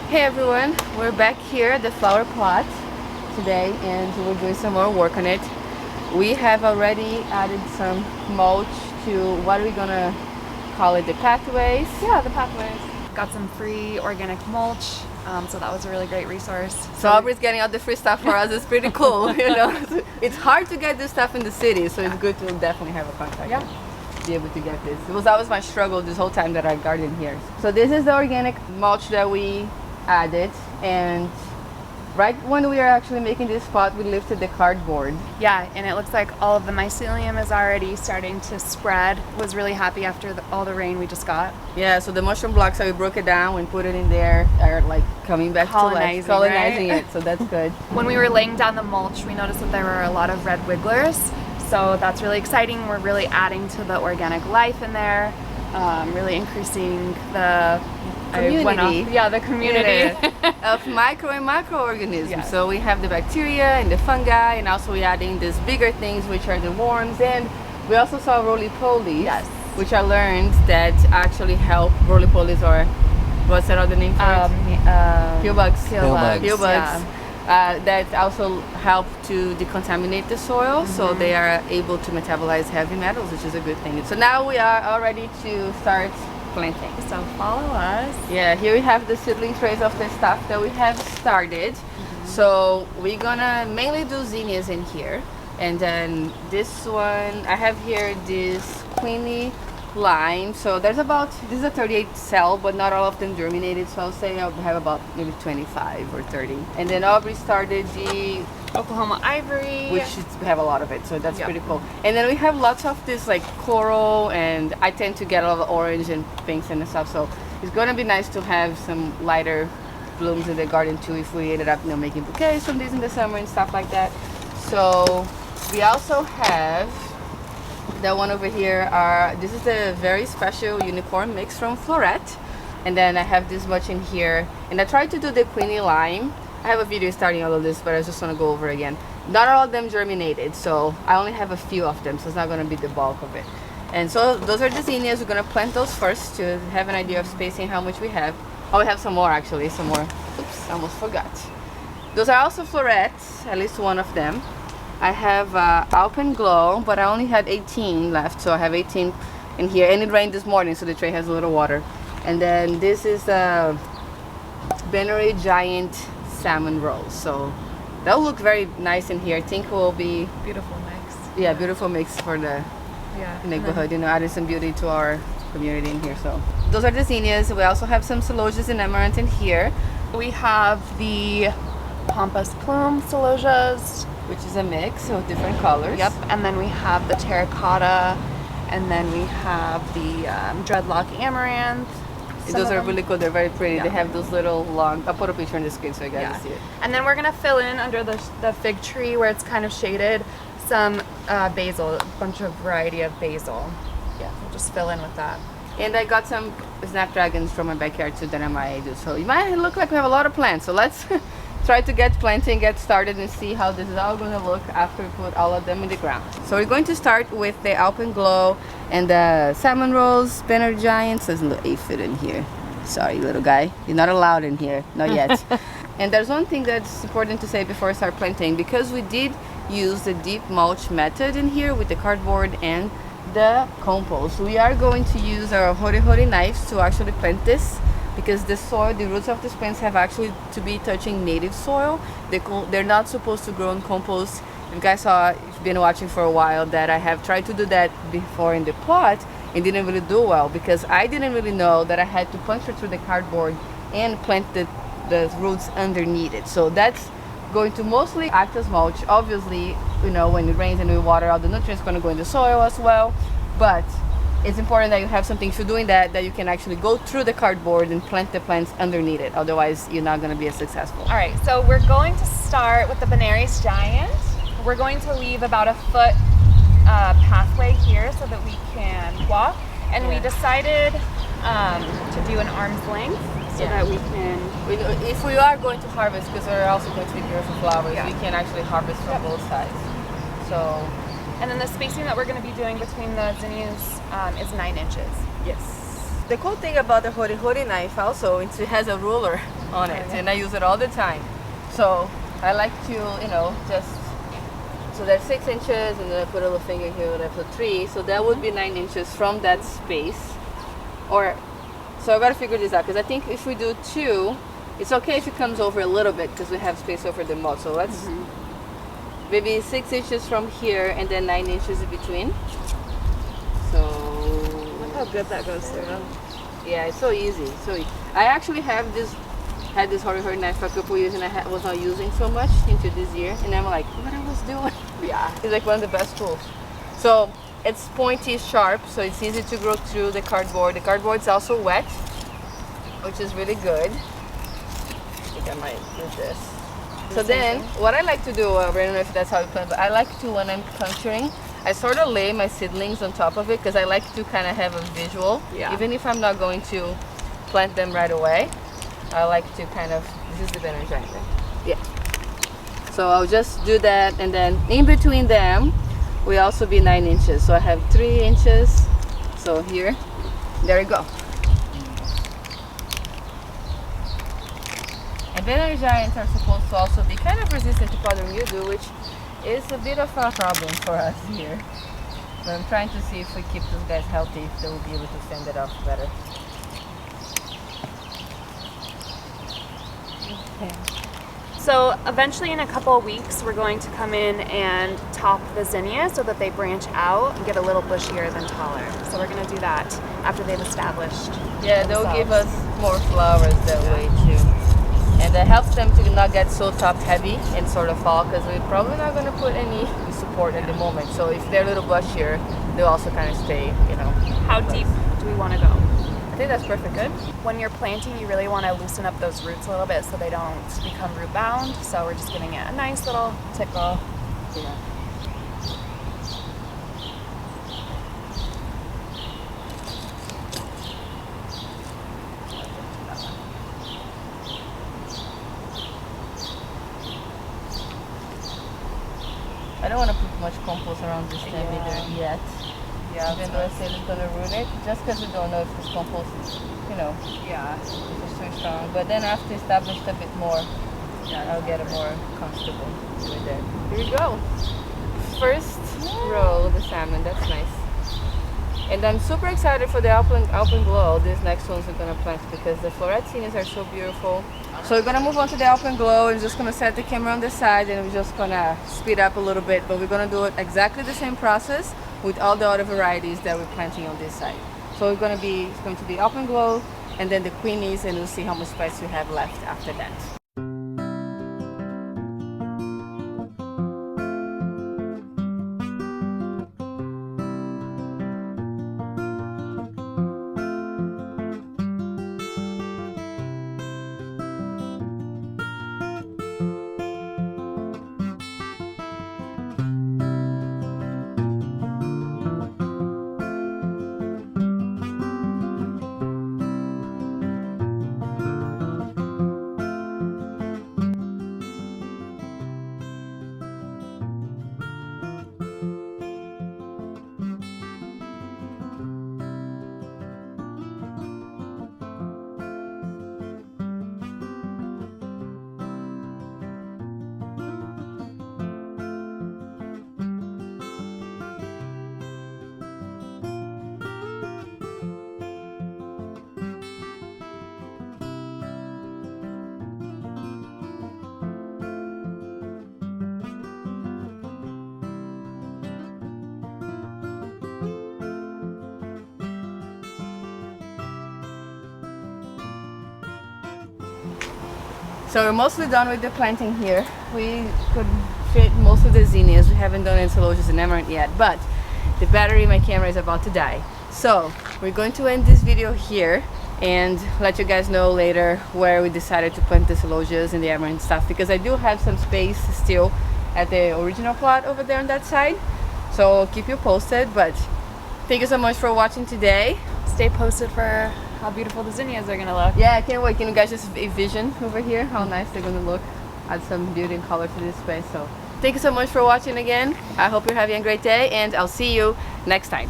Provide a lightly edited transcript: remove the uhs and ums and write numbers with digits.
Hey everyone, we're back here at the flower plot today and we're doing some more work on it. We have already added some mulch to, what are we gonna call it, the pathways? Yeah, the pathways. Got some free organic mulch, so that was a really great resource. So Aubrey's getting all the free stuff for us. It's pretty cool, you know. It's hard to get this stuff in the city, so it's good to definitely have a contact. Yeah. Be able to get this. It was always my struggle this whole time that I garden here. So this is the organic mulch that we added, and right when we are actually making this spot, we lifted the cardboard. Yeah, and it looks like all of the mycelium is already starting to spread. Was really happy after all the rain we just got. Yeah, so the mushroom blocks that we broke it down and put it in there are like coming back Colonizing, to life, colonizing right? it, so that's good. When we were laying down the mulch, we noticed that there were a lot of red wigglers, so that's really exciting. We're really adding to the organic life in there, really increasing the community. The community. Yeah. Of micro and macroorganisms. Yeah. So we have the bacteria and the fungi, and also we're adding these bigger things, which are the worms, and we also saw roly-polies, Yes. which I learned that actually help. Roly-polies, or what's that other name for it? Pill bugs. Pillbugs. Pill bugs. Yeah. That also help to decontaminate the soil, so they are able to metabolize heavy metals, which is a good thing. So now we are all ready to start planting. So follow us. Yeah, here we have the seedling trays of the stuff that we have started. So we're gonna mainly do zinnias in here, and then this one I have here this Queenie lime. So there's about, this is a 38 cell, but not all of them germinated, so I'll say I'll have about maybe 25 or 30. And then Aubrey started the Oklahoma ivory, which we have a lot of it, so that's Yep. pretty cool. And then we have lots of this like coral, and I tend to get a lot of orange and pinks and stuff, so it's gonna be nice to have some lighter blooms in the garden too if we ended up, you know, making bouquets from these in the summer and stuff like that. So we also have that one over here. This is a very special unicorn mix from Floret, and then I have this much in here, and I tried to do the Queenie lime. I have a video starting all of this, but I just want to go over again. Not all of them germinated, so I only have a few of them, so it's not going to be the bulk of it. And so those are the zinnias. We're going to plant those first to have an idea of spacing, how much we have. Oh, we have some more actually, some more. Oops, I almost forgot. Those are also florets, at least one of them. I have Alpenglow, but I only had 18 left, so I have 18 in here. And it rained this morning, so the tray has a little water. And then this is a Benary Giant salmon rolls, so that'll look very nice in here. I think will be beautiful mix. Yeah, beautiful mix for the neighborhood, you know, adding some beauty to our community in here. So those are the zinnias. We also have some celosias and amaranth in here. We have the pampas plume celosias, which is a mix of different colors. Yep, and then we have the terracotta, and then we have the dreadlock amaranth. Those are really cool. They're very pretty. Yeah. They have those little long. I'll put a picture on the screen so you guys can see it. And then we're gonna fill in under the fig tree where it's kind of shaded some basil, a bunch of variety of basil. Yeah, we'll just fill in with that. And I got some snapdragons from my backyard too that I might do. So it might look like we have a lot of plants. So let's try to get planting, get started, and see how this is all going to look after we put all of them in the ground. So we're going to start with the Alpenglow and the salmon rolls, Benary Giants. There's a little aphid in here. Sorry, little guy. You're not allowed in here. Not yet. And there's one thing that's important to say before I start planting, because we did use the deep mulch method in here with the cardboard and the compost. We are going to use our hori-hori knives to actually plant this, because the soil, the roots of these plants have actually to be touching native soil. They're not supposed to grow in compost. You guys saw, if you've been watching for a while, that I have tried to do that before in the plot and didn't really do well, because I didn't really know that I had to puncture through the cardboard and plant the roots underneath it. So that's going to mostly act as mulch. Obviously, you know, when it rains and we water, all the nutrients going to go in the soil as well, but it's important that you have something for doing that you can actually go through the cardboard and plant the plants underneath it. Otherwise, you're not going to be as successful. All right, so we're going to start with the Benary Giant. We're going to leave about a foot pathway here so that we can walk. And we decided to do an arm's length so that we can... If we are going to harvest, because we're also going to be beautiful flowers, we can actually harvest from both sides. So... And then the spacing that we're going to be doing between the zinnias is 9 inches. Yes. The cool thing about the hori-hori knife also, it has a ruler on it, and I use it all the time. So I like to, you know, just, so that's 6 inches, and then I put a little finger here, and I put 3, so that would be 9 inches from that space. Or, so I gotta figure this out, because I think if we do 2, it's okay if it comes over a little bit, because we have space over the mold. So let's maybe 6 inches from here, and then 9 inches in between. So Look how good that goes through. yeah, it's so easy. I actually had this horry knife for a couple years, and I was not using so much into this year, and I'm like, what I was doing? Yeah. It's like one of the best tools. So it's pointy, sharp, so it's easy to grow through the cardboard. The cardboard's also wet, which is really good. I think I might do this. So then, what I like to do, I don't know if that's how you plant, but I like to, when I'm puncturing, I sort of lay my seedlings on top of it, because I like to kind of have a visual. Yeah. Even if I'm not going to plant them right away, I like to kind of, this is the banner giant. Yeah. So I'll just do that, and then in between them, will also be 9 inches. So I have 3 inches. So here, there you go. And banner giants are supposed to also be kind of resistant to powdery mildew, which is a bit of a problem for us here. But I'm trying to see if we keep those guys healthy, if they will be able to stand it off better. Okay. So eventually in a couple of weeks, we're going to come in and top the zinnias so that they branch out and get a little bushier than taller. So we're going to do that after they've established. Yeah, they'll give us more flowers that way too. And that helps them to not get so top heavy and sort of fall, because we're probably not going to put any support at the moment. So if they're a little bushier, they'll also kind of stay, you know. How deep do we want to go? I think that's perfect. Good. When you're planting, you really want to loosen up those roots a little bit so they don't become root bound. So we're just giving it a nice little tickle. Yeah. I don't want to put much compost around this stem either yet. Yeah, even though I said it's going to ruin it, just because we don't know if this compost is, you know, if it's too strong. But then after established a bit more, I'll get more comfortable with it. Here you go. First row of the salmon, that's nice. And I'm super excited for the Alpen Glow. These next ones we're going to plant, because the floretinas are so beautiful. So we're going to move on to the Alpen Glow. I'm just going to set the camera on the side, and we're just going to speed up a little bit. But we're going to do it exactly the same process with all the other varieties that we're planting on this side. So it's going to be Alpen Glow, and then the Queenies, and we'll see how much space we have left after that. So we're mostly done with the planting here. We could fit most of the zinnias. We haven't done encelosus and amaranth yet, but the battery in my camera is about to die. So we're going to end this video here and let you guys know later where we decided to plant the encelosus and the amaranth stuff, because I do have some space still at the original plot over there on that side. So I'll keep you posted, but thank you so much for watching today. Stay posted for how beautiful the zinnias are going to look. Yeah, I can't wait. Can you guys just envision over here how nice they're going to look? Add some beauty and color to this space. So thank you so much for watching again. I hope you're having a great day, and I'll see you next time.